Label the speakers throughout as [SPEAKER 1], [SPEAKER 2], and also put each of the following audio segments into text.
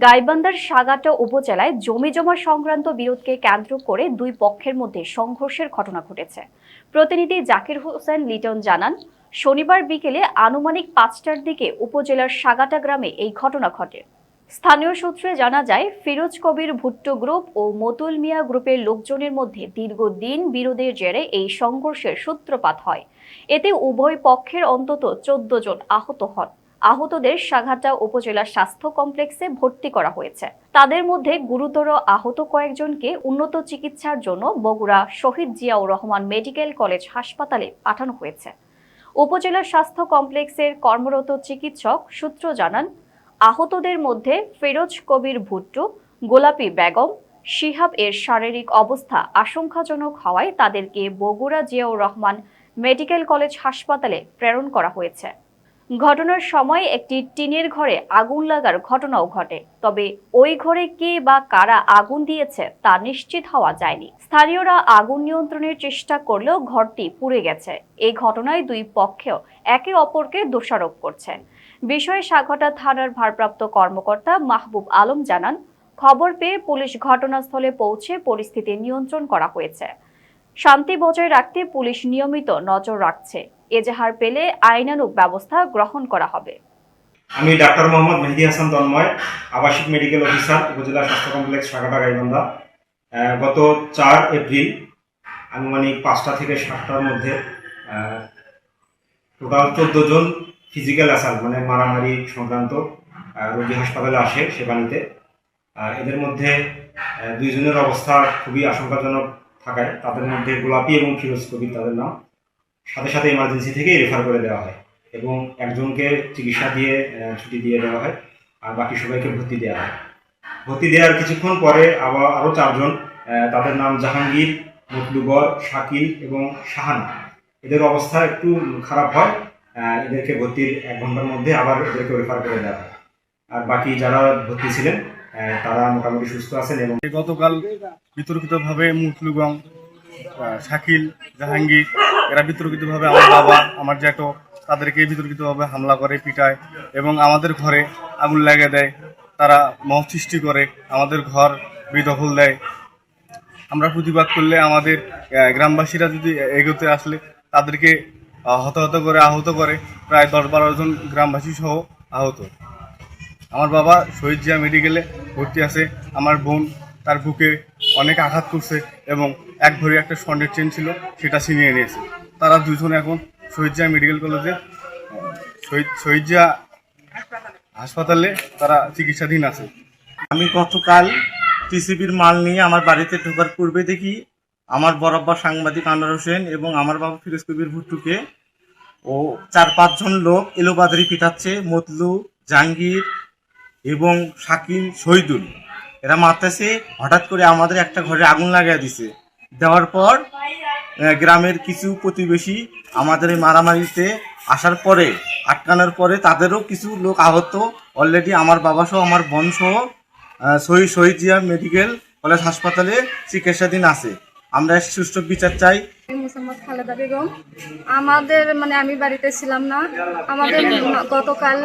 [SPEAKER 1] গাইবান্ধার সাগাটা উপজেলায় জমিজমা সংক্রান্ত বিরোধকে কেন্দ্র করে দুই পক্ষের মধ্যে সংঘর্ষের ঘটনা ঘটেছে। প্রতিনিধি জাকির হোসেন লিটন জানান, শনিবার বিকেলে আনুমানিক 5টার দিকে উপজেলার সাগাটা গ্রামে এই ঘটনা ঘটে। স্থানীয় সূত্রে জানা যায়, ফিরোজ কবির ভুট্টো গ্রুপ ও মতুল মিয়া গ্রুপের লোকজনের মধ্যে দীর্ঘদিন বিরোধের জেরে এই সংঘর্ষের সূত্রপাত হয়। এতে উভয় পক্ষের অন্তত 14 জন আহত হন। আহতদের সাঘাটা উপজেলা স্বাস্থ্য কমপ্লেক্সে ভর্তি করা হয়েছে। তাদের মধ্যে গুরুতর আহত কয়েকজনকে উন্নত চিকিৎসার জন্য বগুড়া শহীদ জিয়াউর রহমান মেডিকেল কলেজ হাসপাতালে পাঠানো হয়েছে। উপজেলা স্বাস্থ্য কমপ্লেক্সের কর্মরত চিকিৎসক সূত্র জানান, আহতদের মধ্যে ফিরোজ কবির ভুট্টো, গোলাপী বেগম, শিহাব এর শারীরিক অবস্থা আশঙ্কাজনক হওয়ায় তাদেরকে বগুড়া জিয়াউর রহমান মেডিকেল কলেজ হাসপাতালে প্রেরণ করা হয়েছে। ঘটনার সময় একটি টিনের ঘরে আগুন লাগার ঘটনাও ঘটে, তবে ওই ঘরে কে বা কারা আগুন দিয়েছে তা নিশ্চিত হওয়া যায়নি। স্থানীয়রা আগুন নিয়ন্ত্রণের চেষ্টা করলেও ঘরটি পুড়ে গেছে। এই ঘটনায় দুই পক্ষেও একে অপরকে দোষারোপ করছে। বিষয়ে সাঘটা থানার ভারপ্রাপ্ত কর্মকর্তা মাহবুব আলম জানান, খবর পেয়ে পুলিশ ঘটনাস্থলে পৌঁছে পরিস্থিতি নিয়ন্ত্রণ করা হয়েছে। শান্তি বজায় রাখতে পুলিশ নিয়মিত নজর রাখছে। এজাহার পেলে আইনানুগ ব্যবস্থা গ্রহণ করা হবে।
[SPEAKER 2] আমি ডাক্তার মোহাম্মদ মেহেদি হাসান তন্ময়, আবাসিক মেডিকেল অফিসার, উপজেলা স্বাস্থ্য কমপ্লেক্স সাগাটা গাইবান্ধা। গত 4 এপ্রিল আনুমানিক 5টা থেকে 7টার মধ্যে টোটাল 14 জন ফিজিক্যাল অ্যাসাল্ট মানে মারামারি সংক্রান্ত রোগী হাসপাতালে আসে সেবানিতে। এদের মধ্যে 2 জনের অবস্থা খুবই আশঙ্কাজনক থাকায় তাদের মধ্যে গোলাপি এবং ফিরোজ কবির তাদের নাম সাথে সাথে ইমার্জেন্সি থেকে রেফার করে দেওয়া হয় এবং একজনকে চিকিৎসা দিয়ে ছুটি দিয়ে দেওয়া হয় আর বাকি সবাইকে ভর্তি দেওয়া হয়। ভর্তি দেওয়ার কিছুক্ষণ পরে আরও 4 জন, তাদের নাম জাহাঙ্গীর, মতলুবর, শাকিল এবং শাহান, এদের অবস্থা একটু খারাপ হয়। এদেরকে ভর্তির 1 ঘন্টার মধ্যে আবার এদেরকে রেফার করে দেওয়া হয়। আর বাকি যারা ভর্তি ছিলেন তারা মোটামুটি সুস্থ আছেন। এবং
[SPEAKER 3] গতকাল বিতর্কিতভাবে মুতলুগং, শাকিল, জাহাঙ্গীর এরা বিতর্কিতভাবে আমার বাবা, আমার জ্যাঠো তাদেরকে বিতর্কিতভাবে হামলা করে, পিটায় এবং আমাদের ঘরে আগুন লাগিয়ে দেয়। তারা মহৎ সৃষ্টি করে, আমাদের ঘর বেদখল দেয়। আমরা প্রতিবাদ করলে আমাদের গ্রামবাসীরা যদি এগোতে আসলে তাদেরকে হতাহত করে, আহত করে, প্রায় 10-12 জন গ্রামবাসী সহ আহত। আমার বাবা শহীদ জিয়া মেডিকেলে ভর্তি আছে। আমার বোন তার বুকে অনেক আঘাত করছে এবং এক ভরি একটা স্বর্ণের চেন ছিল, সেটা ছিনিয়ে নিয়েছে। তারা 2 জন এখন শহীদ জিয়া মেডিকেল কলেজে শহীদ জিয়া হাসপাতালে তারা চিকিৎসাধীন আছে।
[SPEAKER 4] আমি গতকাল টিসিবির মাল নিয়ে আমার বাড়িতে ঢোকার পূর্বে দেখি আমার বরাবর সাংবাদিক আনোয়ার হোসেন এবং আমার বাবা ফিরোজ কবির ভুট্টুকে ও 4-5 জন লোক এলোপাতাড়ি পিটাচ্ছে। মতলু, জাহাঙ্গীর এবং শাকিল, শহীদুল এরা মারতেছে। হঠাৎ করে আমাদের একটা ঘরে আগুন লাগিয়ে দিছে। দেওয়ার পর গ্রামের কিছু প্রতিবেশী আমাদের এই মারামারিতে আসার পরে, আটকানোর পরে তাদেরও কিছু লোক আহত। অলরেডি আমার বাবা সহ আমার বোন সহ শহীদ জিয়া মেডিকেল কলেজ হাসপাতালে চিকিৎসাধীন আছে। আমরা সুষ্ঠু বিচার চাই।
[SPEAKER 5] মোসাম্মদ খালেদা বেগম। আমাদের আমি বাড়িতে ছিলাম না। আমাদের গতকাল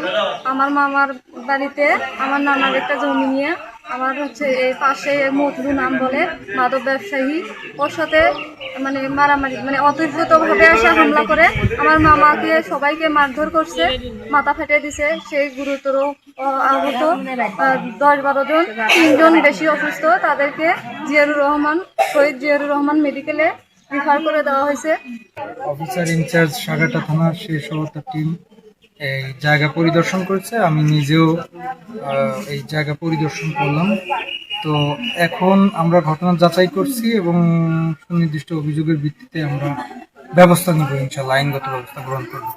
[SPEAKER 5] আমার মামার বাড়িতে আমার নানার একটা জমি নিয়ে আমার এই পাশে মতলু নাম বলে মাদক ব্যবসায়ী, ওর সাথে মারামারি অতর্কিতভাবে আসা হামলা করে আমার মামাকে সবাইকে মারধর করছে, মাথা ফেটে দিছে। সেই গুরুতর আহত 10-12 জন, 3 জন বেশি অসুস্থ। তাদেরকে শহীদ জিয়াউর রহমান মেডিকেলে রেফার করে দেওয়া হয়েছে।
[SPEAKER 6] অফিসার ইনচার্জ সাগাটা থানার সে সহ তার টিম এই জায়গা পরিদর্শন করেছে। আমি নিজেও এই জায়গা পরিদর্শন করলাম। তো এখন আমরা ঘটনা যাচাই করছি এবং সুনির্দিষ্ট অভিযোগের ভিত্তিতে আমরা ব্যবস্থা নিব, ইনশাআল্লাহ আইনগত ব্যবস্থা গ্রহণ করব।